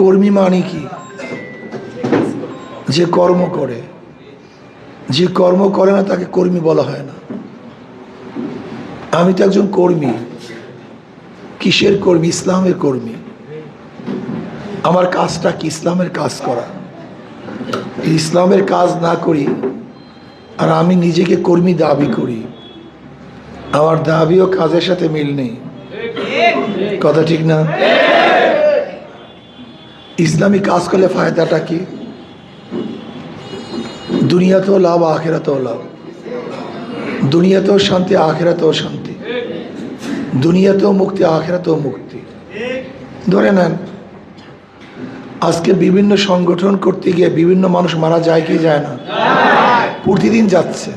কর্মী মানে কি? যে কর্ম করে। যে কর্ম করে না তাকে কর্মী বলা হয় না। আমি তো একজন কর্মী। কিসের কর্মী? ইসলামের কর্মী। আমার কাজটা কি? ইসলামের কাজ করা। ইসলামের কাজ না করি আর আমি নিজেকে কর্মী দাবি করি, আমার দাবি ও কাজের সাথে মিল নেই। কথা ঠিক না? ইসলামী কাজ করলে ফায়দাটা কি? দুনিয়াতেও লাভ, আখেরাতেও লাভ। দুনিয়াতেও শান্তি, আখেরাতেও শান্তি। দুনিয়াতেও মুক্তি, আখেরাতেও মুক্তি। ধরে নেন আজকে বিভিন্ন সংগঠন করতে গিয়ে বিভিন্ন মানুষ মারা যায় কি যায় না? প্রতিদিন যাচ্ছে,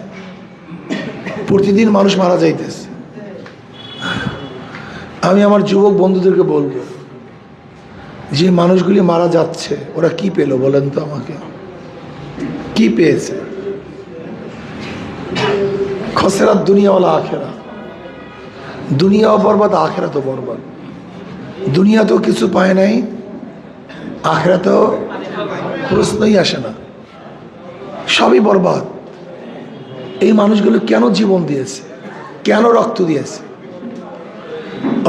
প্রতিদিন মানুষ মারা যাইতেছে। আমি আমার যুবক বন্ধুদেরকে বলবো, যে মানুষগুলি মারা যাচ্ছে ওরা কি পেল বলেন তো আমাকে? কি পেয়েছে? খসরাত দুনিয়া ওয়ালা আখেরা। দুনিয়াও বরবাদ, আখেরাতও বরবাদ। দুনিয়াতেও কিছু পায় নাই, আখেরাতেও প্রশ্নই আসে না, সবই বরবাদ। এই মানুষগুলো কেন জীবন দিয়েছে? কেন রক্ত দিয়েছে?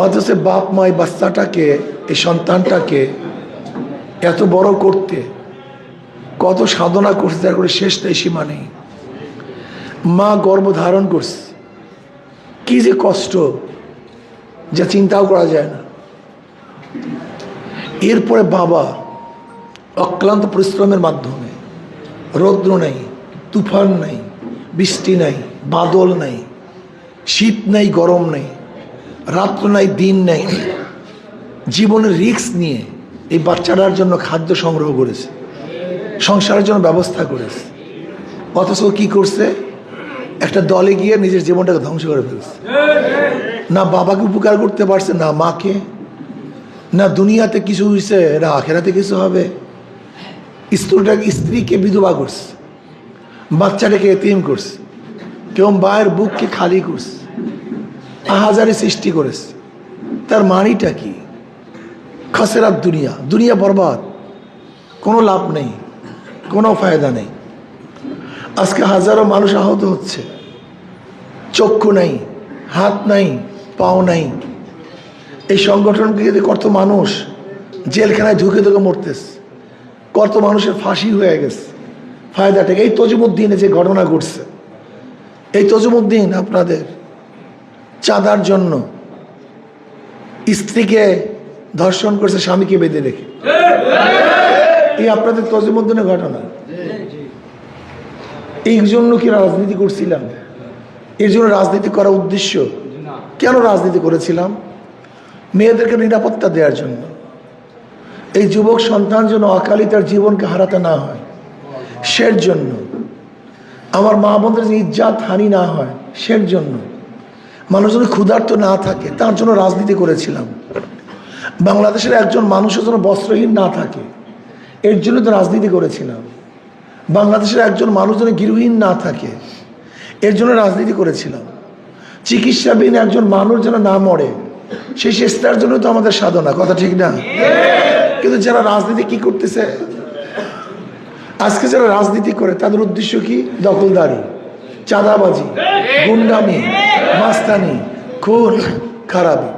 অথচ বাপ মা এই বাচ্চাটাকে, এই সন্তানটাকে এত বড় করতে কত সাধনা করছে, যার করে শেষ নেই, সীমা নেই। মা গর্ভধারণ করছে, কি যে কষ্ট যা চিন্তাও করা যায় না। এরপরে বাবা অক্লান্ত পরিশ্রমের মাধ্যমে, রৌদ্র নাই, তুফান নাই, বৃষ্টি নাই, বাদল নাই, শীত নাই, গরম নাই, রাত্র নাই, দিন নাই, জীবনের রিস্ক নিয়ে এই বাচ্চাটার জন্য খাদ্য সংগ্রহ করেছে, সংসারের জন্য ব্যবস্থা করেছে। অথচ কি করছে? একটা দলে গিয়ে নিজের জীবনটাকে ধ্বংস করে ফেলছে। না বাবাকে উপকার করতে পারছে, না মাকে, না দুনিয়াতে কিছু হয়েছে, না আখেরাতে কিছু হবে। স্ত্রীকে বিধবা করছে, বাচ্চাটাকে এতিম করছে, কেউ মায়ের বুককে খালি করছে, আহাজারি সৃষ্টি করেছে। তার মানিটা কি? খসরাত দুনিয়া, দুনিয়া বরবাদ, কোনো লাভ নেই, কোনো ফায়দা নেই। আজকে হাজারো মানুষ আহত হচ্ছে, চক্ষু নাই, হাত নাই, পাও নাই। এই সংগঠনকে কত মানুষ জেলখানায় ঢুকে ঢুকে মরতেছে, কত মানুষের ফাঁসি হয়ে গেছে। ফায়দাটা এই তজিমুদ্দিনে যে ঘটনা ঘটছে, এই তজিমুদ্দিন আপনাদের চাঁদার জন্য স্ত্রীকে ধর্ষণ করছে, স্বামীকে বেঁধে রেখে। এই আপনাদের তজিমুদ্দিনের ঘটনা। এই জন্য কি রাজনীতি করছিলাম? এর জন্য রাজনীতি করার উদ্দেশ্য? কেন রাজনীতি করেছিলাম? মেয়েদেরকে নিরাপত্তা দেওয়ার জন্য। এই যুবক সন্তান যেন অকালে তার জীবনকে হারাতে না হয়, সের জন্য। আমার মা বোনদের ইজ্জাত হানি না হয়, সের জন্য। মানুষ যেন ক্ষুধার্ত না থাকে, তার জন্য রাজনীতি করেছিলাম। বাংলাদেশের একজন মানুষের যেন বস্ত্রহীন না থাকে, এর জন্য তো রাজনীতি করেছিলাম। বাংলাদেশের একজন মানুষ যেন গৃহহীন না থাকে, এর জন্য রাজনীতি করেছিলাম। চিকিৎসাবিহীন একজন মানুষ যেন না মরে, সেই চেষ্টার জন্য তো আমাদের সাধনা। কথা ঠিক না? কিন্তু যারা রাজনীতি কি করতেছে আজকে, যারা রাজনীতি করে তাদের উদ্দেশ্য কি? দখলদারি, চাঁদাবাজি, গুন্ডামি, মাস্তানি, খুন খারাপি।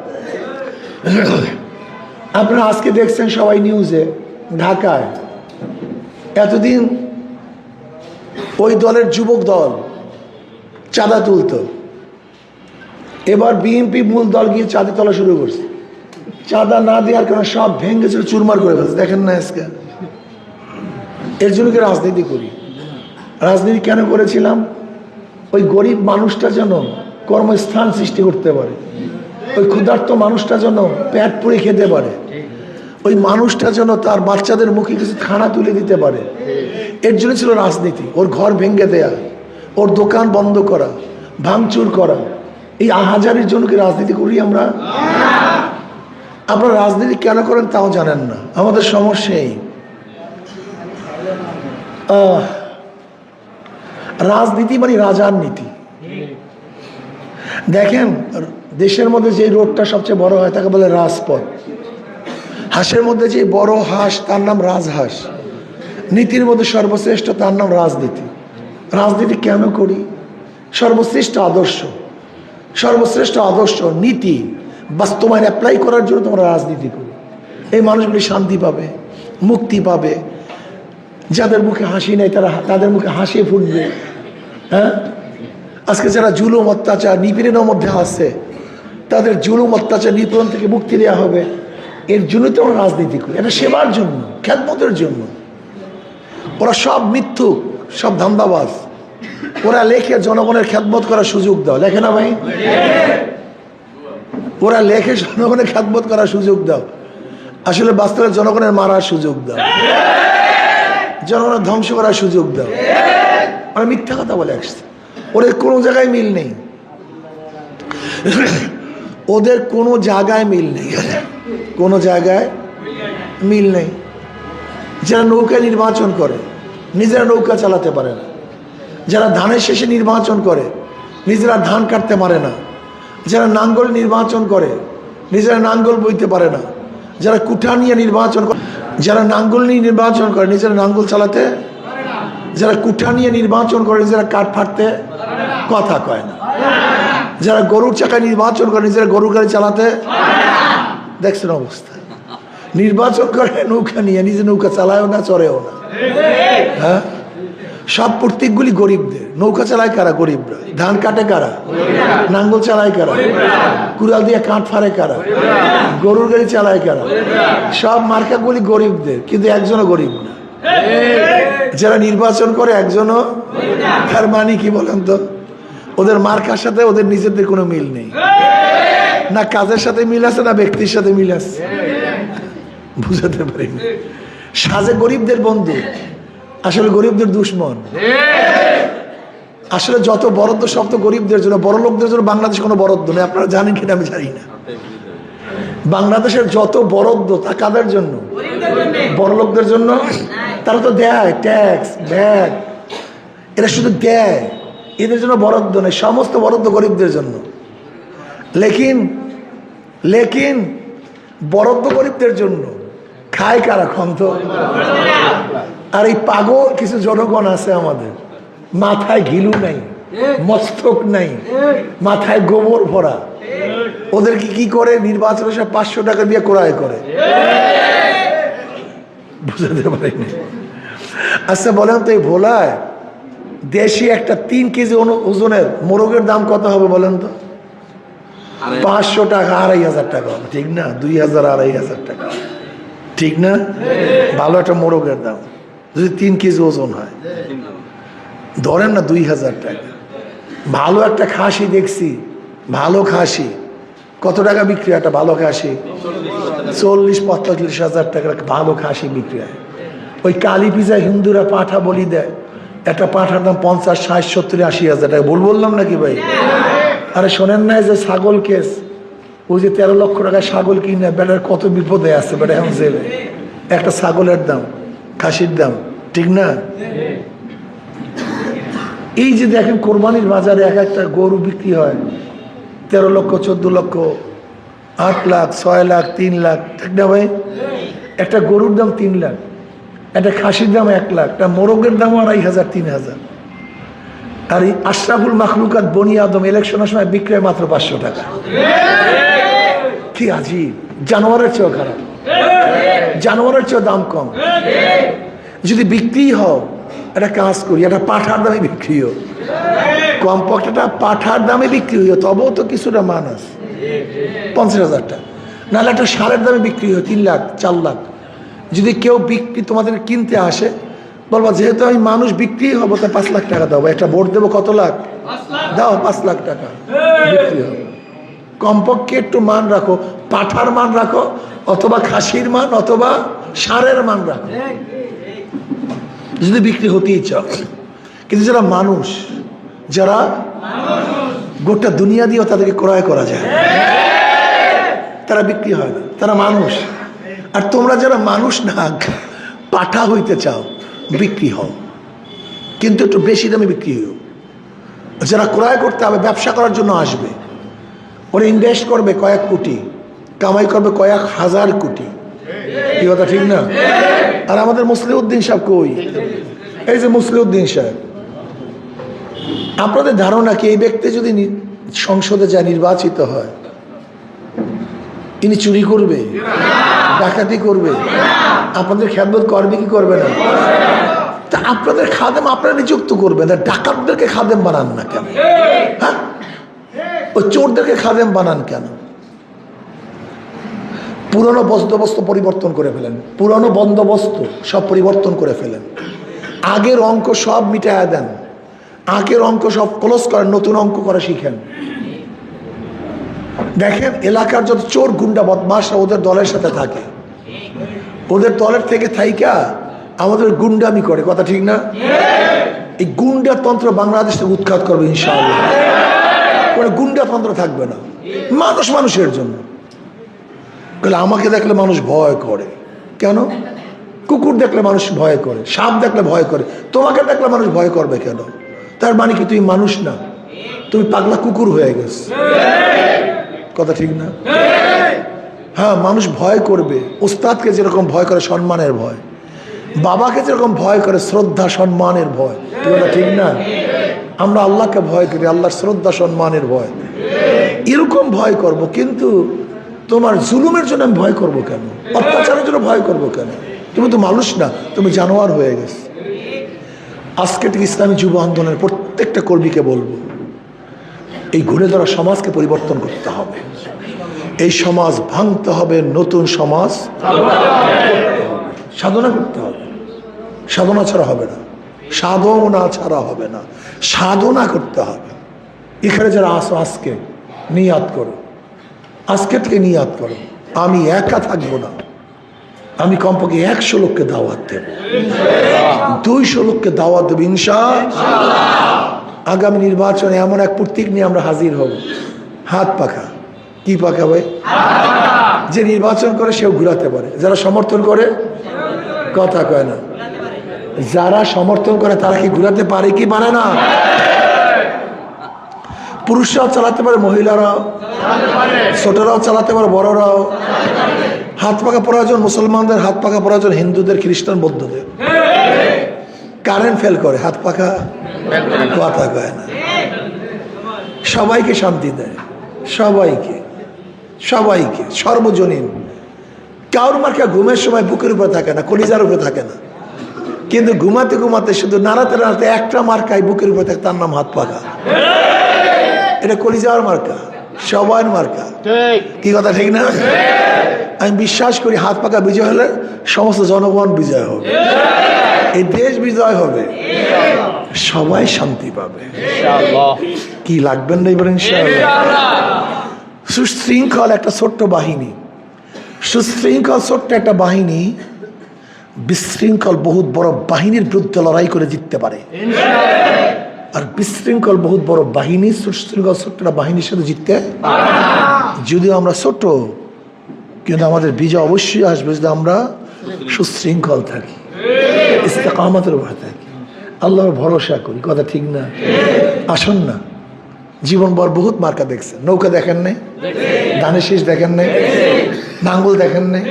আপনারা আজকে দেখছেন সবাই নিউজে, ঢাকায় এতদিন ওই দলের যুবক দল চাঁদা তুলত, এবার বিএনপি মূল দল গিয়ে চাঁদা তোলা শুরু করছে। চাঁদা না দেওয়ার কারণে সব ভেঙে ছিল, চুরমার করে ফেলছে। দেখেন না আজকে? এর জন্য কি রাজনীতি করি? রাজনীতি কেন করেছিলাম? ওই গরিব মানুষটা যেন কর্মস্থান সৃষ্টি করতে পারে, ওই ক্ষুধার্ত মানুষটা যেন পেট পুড়ে খেতে পারে, ওই মানুষটা যেন তার বাচ্চাদের মুখে কিছু খানা তুলে দিতে পারে। এর জন্য ছিল রাজনীতি। ওর ঘর ভেঙে দেয়া, ওর দোকান বন্ধ করা, ভাঙচুর করা। এই আহাজারির জন্য কি রাজনীতি করি আমরা? আপনারা রাজনীতি কেন করেন তাও জানেন না। আমাদের সমস্যা এই, রাজনীতি মানে রাজার নীতি। দেখেন দেশের মধ্যে যে রোডটা সবচেয়ে বড় হয় তাকে বলে রাজপথ। হাঁসের মধ্যে যে বড় হাঁস তার নাম রাজহাঁস। নীতির মধ্যে সর্বশ্রেষ্ঠ তার নাম রাজনীতি। রাজনীতি কেন করি? সর্বশ্রেষ্ঠ আদর্শ, সর্বশ্রেষ্ঠ আদর্শ নীতি বাস্তবায়ন অ্যাপ্লাই করার জন্য তোমরা রাজনীতি করি। এই মানুষগুলি শান্তি পাবে, মুক্তি পাবে। যাদের মুখে হাসি নেই তাদের মুখে হাসি ফুটবে। হ্যাঁ, আজকে যারা জুলুম অত্যাচার নিপীড়নের মধ্যে আছে তাদের জুলুম অত্যাচার নিপীড়ন থেকে মুক্তি দেওয়া হবে। এর জন্যই তো আমরা রাজনীতি করি, এটা সেবার জন্য, খ্যাতমতের জন্য। ওরা সব মিথ্যুক, সব ধান্দাবাজ। ওরা লেখে জনগণের খ্যাতমত করার সুযোগ দাও, লেখে না ভাই? ওরা লেখে জনগণের খ্যাতমত করার সুযোগ দাও, আসলে বাস্তবে জনগণের মারার সুযোগ দাও, জনগণের ধ্বংস করার সুযোগ দাও। ওরা মিথ্যা কথা বলে আসছে। ওদের কোনো জায়গায় মিল নেই, ওদের কোনো জায়গায় মিল নেই, কোনো জায়গায় মিল নেই। যারা নৌকা নির্বাচন করে নিজেরা নৌকা চালাতে পারে না, যারা ধানের শেষে নির্বাচন করে নিজেরা ধান কাটতে পারে না, যারা নাঙ্গল নির্বাচন করে নিজেরা নাঙ্গল বইতে পারে না, যারা কুঠা নিয়ে নির্বাচন করে, যারা নাঙ্গল নিয়ে নির্বাচন করে নিজেরা নাঙ্গল চালাতে, যারা কুঠা নিয়ে নির্বাচন করে নিজেরা কাঠ ফাটতে কথা কয় না, যারা গরুর চাকা নির্বাচন করে নিজেরা গরুর গাড়ি চালাতে, দেখছেন অবস্থা। নির্বাচন করে নৌকা নিয়ে, নিজে নৌকা চালায়ও না, চড়েও না। হ্যাঁ, সব প্রতীকগুলি গরিবদের। নৌকা চালায় কারা? গরিবরা। ধান কাটে কারা? নাঙ্গল চালায় কারা? কুড়াল দিয়ে কাঠ ফাড়ে কারা? গরুর গাড়ি চালায় কারা? সব মার্কাগুলি গরিবদের, কিন্তু একজনও গরিব না। যারা নির্বাচন করে একজনও, তার মানে কি বলেন তো? ওদের মার্কার সাথে ওদের নিজেদের কোনো মিল নেই, না কাজের সাথে মিল আছে, না ব্যক্তির সাথে মিল আছে। বুঝাতে পারিনি। সাজে গরিবদের বন্ধু, আসলে গরিবদের দুশ্মন। আসলে যত বরাদ্দ সব তো গরিবদের জন্য, বড় লোকদের জন্য বাংলাদেশ কোনো বরাদ্দ নেই। আপনারা জানেন কিনা আমি জানি না। বাংলাদেশের যত বরাদ্দ তা কাদের জন্য? বড় লোকদের জন্য। তারা তো দেয় ট্যাক্স, ভ্যাট, এরা শুধু দেয়, এদের জন্য বরাদ্দ নেই। সমস্ত বরাদ্দ গরিবদের জন্য। লেকিন বরাদ্দ গরিবদের জন্য, খায় কারা? খন্ত। আর এই পাগল কিছু জনগণ আছে আমাদের, মাথায় ঘিলু নাই, মস্তক নাই, মাথায় গোবর ভরা। ওদেরকে কি করে? নির্বাচনে সব 500 টাকা দিয়ে ক্রয় করে। বুঝাতে পারিনি। আচ্ছা বলেন তো, এই ভোলায় দেশি একটা 3 কেজি ওজনের মোরগের দাম কত হবে বলেন তো? 500 টাকা, 2500 টাকা, ঠিক না? 2000, 2500 টাকা, ঠিক না? ভালো একটা মোরগের দাম যদি 3 কেজি ওজন হয়, ধরেন না 2000 টাকা। ভালো একটা খাসি দেখছি, ভালো খাসি কত টাকা বিক্রি হয়? একটা ভালো খাসি 40-45 হাজার টাকার ভালো খাসি বিক্রি হয়। ওই কালী পিজা হিন্দুরা পাঠা বলি দেয়, একটা পাঠার দাম 50, 60, 70, 80 হাজার টাকা। বললাম নাকি ভাই? আরে শোনেন না, যে ছাগল কেস, ওই যে 13 লক্ষ টাকা ছাগল কিনে বেটার কত বিপদে আছে বেটা এখন জেলে। একটা ছাগলের দাম, খাসির দাম, ঠিক না? এই যে দেখেন কোরবানির বাজারে এক একটা গরু বিক্রি হয় 13 লক্ষ, 14 লক্ষ, 8 লাখ, 6 লাখ, 3 লাখ, ঠিক না ভাই? একটা গরুর দাম 3 লাখ, একটা খাসির দাম 1 লাখ, একটা মোরগের দাম 2500, 3000। আর এই আশরাফুল মাখলুকাত বনি আদম ইলেকশনের সময় বিক্রি হয় মাত্র 500 টাকা। কি আজীব! জানোয়ারের চেয়েও খারাপ, জানোয়ারের চেয়েও দাম কম। যদি বিক্রি হও, একটা কাজ করি, একটা পাঠার দামে বিক্রি হোক, কমপক্ষে একটা পাঠার দামে বিক্রি হইও, তবেও তো কিছুটা মান আছে। 50,000 টাকা, নাহলে একটা সারের দামে বিক্রি হয় 3 লাখ, 4 লাখ। যদি কেউ বিক্রি তোমাদের কিনতে আসে, বলবো যেহেতু আমি মানুষ বিক্রি হবো, তাই 5 লাখ টাকা দাও। একটা ভোট দেবো কত লাখ? দাও 5 লাখ টাকা বিক্রি হবে। কমপক্ষে একটু মান রাখো, পাঠার মান রাখো, অথবা খাসির মান, অথবা সারের মান রাখো, যদি বিক্রি হতেই চাও। কিন্তু যারা মানুষ, যারা গোটা দুনিয়া দিয়েও তাদেরকে ক্রয় করা যায়, তারা বিক্রি হয় না, তারা মানুষ। আর তোমরা যারা মানুষ না, পাঠা হইতে চাও, বিক্রি হও, কিন্তু একটু বেশি দামে বিক্রি হও। যারা ক্রয় করতে হবে, ব্যবসা করার জন্য আসবে, ওরা ইনভেস্ট করবে কয়েক কোটি, কামাই করবে কয়েক হাজার কোটি, কি কথা ঠিক না? আর আমাদের মুসলিউদ্দিন সাহেব কই? এই যে মুসলিউদ্দিন সাহেব, আপনাদের ধারণা কি এই ব্যক্তি যদি সংসদে যায়, নির্বাচিত হয়, ইনি চুরি করবে, ডাকাতি করবে, আপনাদের খেদমত করবে কি করবে না? তা আপনাদের খাদেম আপনারা নিযুক্ত করবেন, ডাকাতদেরকে খাদেম বানান না কেন? হ্যাঁ, ওই চোরদেরকে খাদেম বানান কেন? পুরনো বন্দোবস্ত পরিবর্তন করে ফেলেন, পুরনো বন্দোবস্ত সব পরিবর্তন করে ফেলেন, আগের অঙ্ক সব মিটায়া দেন, আগের অঙ্ক সব ক্লোজ করেন, নতুন অঙ্ক করা শিখেন। দেখেন এলাকার যত চোর গুন্ডা বদমাশরা ওদের দলের সাথে থাকে, ওদের দলের থেকে থাইকা আমাদের গুন্ডামি করে, কথা ঠিক না? এই গুন্ডাতন্ত্র বাংলাদেশ থেকে উৎখাত করবে ইনশাআল্লাহ। কোনো গুন্ডাতন্ত্র থাকবে না, মানুষ মানুষের জন্য। আমাকে দেখলে মানুষ ভয় করে কেন? কুকুর দেখলে মানুষ ভয় করে, সাপ দেখলে ভয় করে, তোমাকে দেখলে মানুষ ভয় করবে কেন? তার মানে কি তুমি মানুষ না, তুমি পাগলা কুকুর হয়ে গেছে, কথা ঠিক না? হ্যাঁ, মানুষ ভয় করবে, ওস্তাদকে যেরকম ভয় করে সম্মানের ভয়, বাবাকে যেরকম ভয় করে শ্রদ্ধা সম্মানের ভয়, কথা ঠিক না? আমরা আল্লাহকে ভয় করি, আল্লাহর শ্রদ্ধা সম্মানের ভয়, এরকম ভয় করব। কিন্তু তোমার জুলুমের জন্য আমি ভয় করব কেন? অত্যাচারের জন্য ভয় করব কেন? তুমি তো মানুষ না, তুমি জানোয়ার হয়ে গেছে। আজকে থেকে ইসলামী যুব আন্দোলনের প্রত্যেকটা কর্মীকে বলবো, এই ঘুরে ধরা সমাজকে পরিবর্তন করতে হবে, এই সমাজ ভাঙতে হবে, নতুন সমাজ সাধনা করতে হবে। সাধনা ছাড়া হবে না, সাধনা ছাড়া হবে না, সাধনা করতে হবে। এখানে যারা আসো আজকে নিয়াত করো, আজকে থেকে নিয়াত করো, আমি একা থাকবো না, আমি কমপক্ষে 100 লোককে দাওয়াত দেব, 200 লোককে দাওয়াত দেব ইনশাআল্লাহ। আগামী নির্বাচনে এমন এক প্রতীক নিয়ে আমরা হাজির হব, হাত পাখা। কি পাখা ভাই? যে নির্বাচন করে সেও ঘুরাতে পারে, যারা সমর্থন করে কথা কয় না, যারা সমর্থন করে তারা কি ঘুরাতে পারে কি পারে না? পুরুষরাও চালাতে পারে, মহিলারাও, ছোটরাও চালাতে পারে, বড়রাও। হাত পাখা প্রয়োজন মুসলমানদের, হাত পাখা প্রয়োজন হিন্দুদের, খ্রিস্টান, বৌদ্ধদের। কারেন্ট ফেল করে, হাত পাখা কথা কয় না। সবাইকে শান্তি দেয়, সবাইকে, সবাইকে, সর্বজনীন। কাউর মার্কা ঘুমের সময় বুকের উপরে থাকে না, কলিজার উপরে থাকে না, কিন্তু ঘুমাতে ঘুমাতে শুধু নাড়াতে নাড়াতে একটা মার্কায় বুকের উপরে থাকে, তার নাম হাত পাখা। এটা কলিজার মার্কা, সবার মার্কা। কি কথা ঠিক না? আমি বিশ্বাস করি হাত পাখা বিজয় হলে সমস্ত জনগণ বিজয় হবে, এই দেশ বিজয় হবে, সবাই শান্তি পাবে। কি লাগবেন না এবার ইনশাআল্লাহ? সুশৃঙ্খল একটা ছোট্ট বাহিনী, সুশৃঙ্খল ছোট্ট একটা বাহিনী বিশৃঙ্খল বহুত বড় বাহিনীর বিরুদ্ধে লড়াই করে জিততে পারে। আর বিশৃঙ্খল বহুত বড় বাহিনী সুশৃঙ্খল ছোট্ট বাহিনীর সাথে জিততে, যদিও আমরা ছোট, কিন্তু আমাদের বিজয় অবশ্যই আসবে যদি আমরা সুশৃঙ্খল থাকি, ইস্তেকামতের উপর থাকি, আল্লাহর ভরসা করি, কথা ঠিক না? আসুন না, জীবনভর বহুত মার্কা দেখছেন, নৌকা দেখেন নাই, ধানের শীষ দেখেন নাই, নাঙ্গল দেখেন নাই,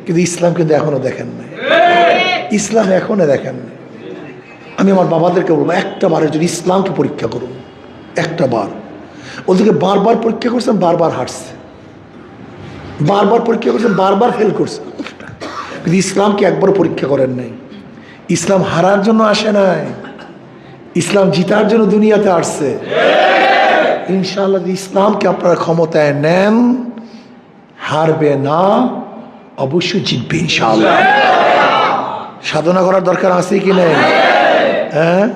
কিন্তু ইসলাম কিন্তু এখনো দেখেন নাই, ইসলাম এখনো দেখেন নাই। আমি আমার বাবাদেরকে বলবো, একটা বারের জন্য ইসলামকে পরীক্ষা করুন, একটা বার। ওদেরকে বারবার পরীক্ষা করছেন, বারবার হারছে, বারবার পরীক্ষা করছেন, বারবার ফেল করছে, কিন্তু ইসলামকে একবার পরীক্ষা করেন নাই। ইসলাম হারার জন্য আসে নাই, ইসলাম জিতার জন্য দুনিয়াতে আসছে। ইনশাআল্লাহ ইসলামকে আপনারা ক্ষমতায় নেন, হারবে না, অবশ্যই জিতবে ইনশাআল্লাহ। সাধনা করার দরকার আছে কি নেই? হ্যাঁ,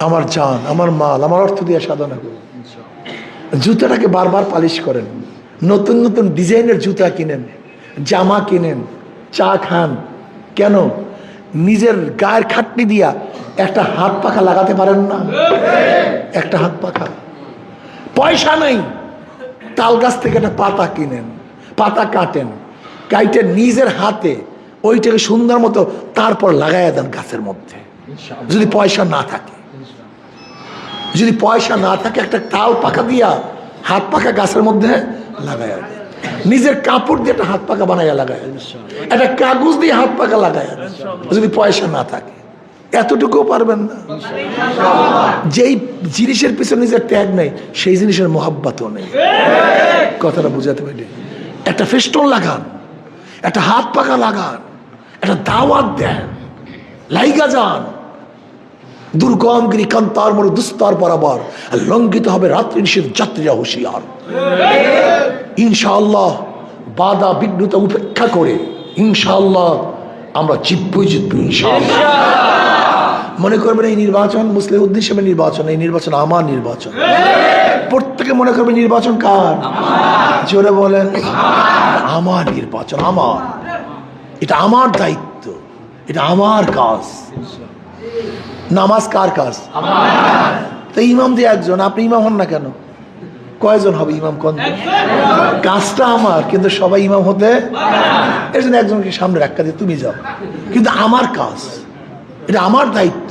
আমার জান, আমার মাল, আমার অর্থ দিয়ে সাধনা করুন। জুতাটাকে বারবার পালিশ করেন, নতুন নতুন ডিজাইনের জুতা কিনেন, জামা কিনেন, চা খান। কেন? নিজের গায়ের খাটনি দিয়া একটা হাত পাখা লাগাতে পারেন না? একটা হাত পাখা, পয়সা নাই, তাল গাছ থেকে একটা পাতা কিনেন, পাতা কাটেন, কাইটে নিজের হাতে ওইটাকে সুন্দর মতো তারপর লাগাইয়া দেন গাছের মধ্যে। যদি পয়সা না থাকে, যদি পয়সা না থাকে, একটা তাল পাখা দিয়া হাত পাখা গাছের মধ্যে লাগাইয়া দেন। নিজের কাপড় দিয়ে একটা হাত পাকা বানাইয়া লাগায়, একটা কাগজ দিয়ে হাত পাকা লাগায়, যদি পয়সা না থাকে। এতটুকুও পারবেন না? যেই জিনিসের পিছনে নিজের ত্যাগ নেই, সেই জিনিসের মোহাব্বতও নেই। কথাটা বুঝাতে পারি? একটা ফেস্টন লাগান, একটা হাত পাকা লাগান, একটা দাওয়াত দেন, লাইগা যান। দুর্গমগিরি কান্তার মরু দুস্তর বরাবর লঙ্ঘিত হবে রাত্রি নিষেধ যাত্রীরা হুঁশিয়ার। ইনশাআল্লাহ বাধা বিঘ্নতা উপেক্ষা করে ইনশাআল্লাহ আমরা জিতবই জিতবো ইনশাআল্লাহ। মনে করবেন এই নির্বাচন মুসলিম উদ্দেশ্যে নির্বাচন, এই নির্বাচন আমার নির্বাচন। প্রত্যেকে মনে করবে নির্বাচন কার? জোরে বলেন। আমার নির্বাচন, আমার, এটা আমার দায়িত্ব, এটা আমার কাজ। নামাজ কার কাজ? তো ইমাম দিয়ে একজন, আপনি ইমাম হন না কেন? কয়জন হবে ইমাম? কোন কাজটা আমার, কিন্তু সবাই ইমাম হতে এর জন্য একজনকে সামনে রাখা দিয়ে তুমি যাও, কিন্তু আমার কাজ, এটা আমার দায়িত্ব।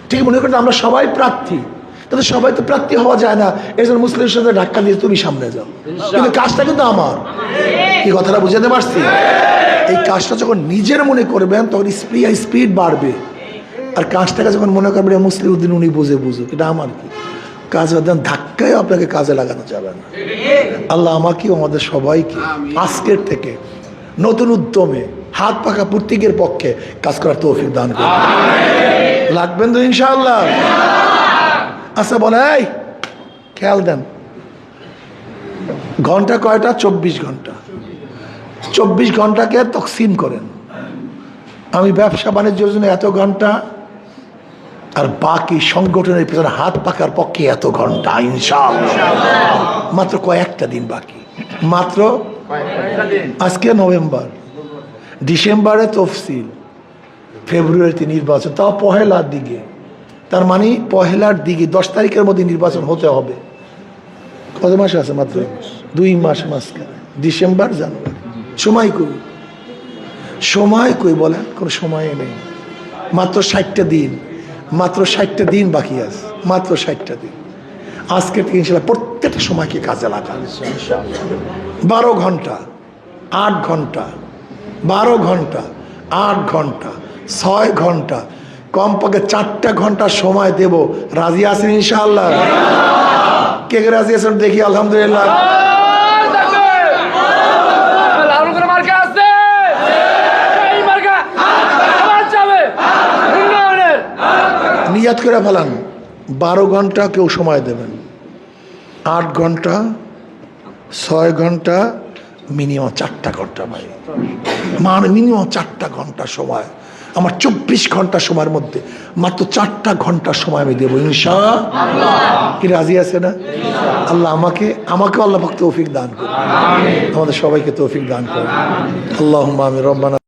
ঠিক মনে করেন আমরা সবাই প্রার্থী, তাহলে সবাই তো প্রার্থী হওয়া যায় না, এর জন্য মুসলিমের সাথে ধাক্কা দিয়ে তুমি সামনে যাও, কিন্তু কাজটা কিন্তু আমার। কি কথাটা বুঝাতে পারছি? এই কাজটা যখন নিজের মনে করবেন তখন স্পিড বাড়বে। আর কাজটাকে যখন মনে করবেন মুসলিম উদ্দিন উনি বুঝুক, এটা আমার কি কাজ, ধাক্কায় আপনাকে কাজে লাগানো যাবে না। আল্লাহ আমাকেও আমাদের সবাইকে আজকের থেকে নতুন উদ্যমে হাত পাকা প্রত্যেকের পক্ষে কাজ করার তৌফিক দান করুন। লাগবেন তো ইনশাআল্লাহ? আচ্ছা বলে, এই খেয়াল দেন, ঘন্টা কয়টা? 24 ঘন্টা। 24 ঘন্টাকে তকসিম করেন। আমি ব্যবসা বাণিজ্যের জন্য এত ঘন্টা, আর বাকি সংগঠনের পেছনে হাত পাকার পক্ষে এত ঘন্টা ইনশাআল্লাহ। মাত্র কয়েকটা দিন বাকি, মাত্র আজকে নভেম্বর, ডিসেম্বরে তফসিল, ফেব্রুয়ারিতে নির্বাচন, তাও পহেলার দিকে। তার মানে পহেলার দিকে 10 তারিখের মধ্যে নির্বাচন হতে হবে। কত মাস আছে? মাত্র 2 মাস মাঝখানে, ডিসেম্বর জানুয়ারি। সময় কই? সময় কই বলেন? কোনো সময় নেই। মাত্র 60টা দিন, মাত্র 60টা দিন বাকি আছে, মাত্র 60টা দিন। আজকে থেকে ইনশাআল্লাহ প্রত্যেকটা সময়কে কাজে লাগান। 12 ঘন্টা, 8 ঘন্টা, 12 ঘন্টা, 8 ঘন্টা, 6 ঘন্টা, কমপক্ষে 4টা ঘন্টা সময় দেব। রাজি আছেন ইনশাআল্লাহ? কে কে রাজি আছেন দেখি? আলহামদুলিল্লাহ। নিয়াত করে ফেলান, 12 ঘন্টা কেউ সময় দেবেন, 8 ঘন্টা, 6 ঘন্টা, মিনিমাম 4টা ঘন্টা। ভাই মানে মিনিমাম 4টা ঘন্টা সময়। আমার 24 ঘন্টা সময়ের মধ্যে মাত্র 4টা ঘন্টা সময় আমি দেবো ইনশাআল্লাহ। কি রাজি আছে না? আল্লাহ আমাকে আল্লাহ পাক তৌফিক দান করুন, আমাদের সবাইকে তৌফিক দান করুন। আল্লাহুম্মা আমিন। রব্বানা